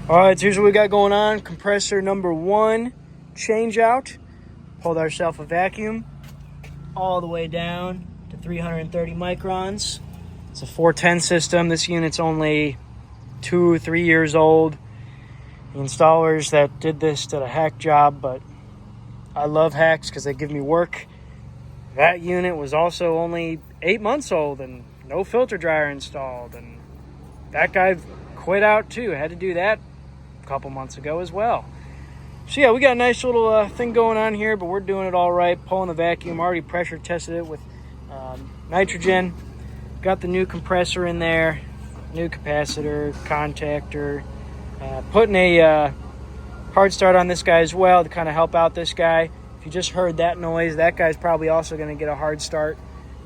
All right, so here's what we got going on. Compressor number 1 change out. Pulled ourselves a vacuum all the way down to 330 microns. It's a 410 system. This unit's only 2-3 years old. The installers that did this did a hack job, but I love hacks because they give me work. That unit was also only 8 months old and no filter dryer installed, and that guy quit out too. Had to do that a couple months ago as well. So yeah, we got a nice little thing going on here, but we're doing it all right. Pulling the vacuum, already pressure tested it with nitrogen. Got the new compressor in there, new capacitor, contactor. Putting a hard start on this guy as well to kind of help out this guy. If you just heard that noise, that guy's probably also going to get a hard start.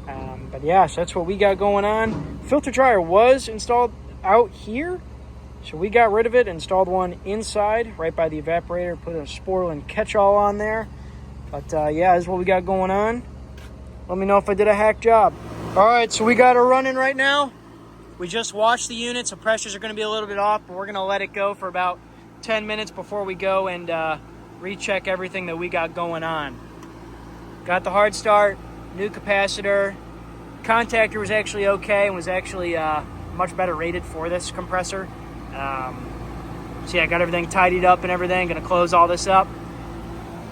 But yeah, so that's what we got going on. Filter dryer was installed out here, so we got rid of it, installed one inside right by the evaporator, put a Sporlan catch-all on there. But yeah, this is what we got going on. Let me know if I did a hack job. All right, so we got her running right now. We just washed the unit, so pressures are going to be a little bit off, but we're going to let it go for about 10 minutes before we go and recheck everything that we got going on. Got the hard start, new capacitor. Contactor was actually okay and was actually much better rated for this compressor. So yeah, got everything tidied up and everything. Gonna close all this up.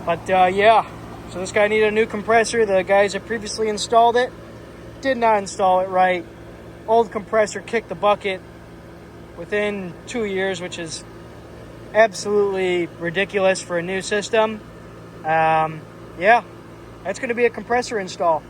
But yeah, so this guy needed a new compressor. The guys that previously installed it did not install it right. Old compressor kicked the bucket within 2 years, which is absolutely ridiculous for a new system. Yeah, that's going to be a compressor install.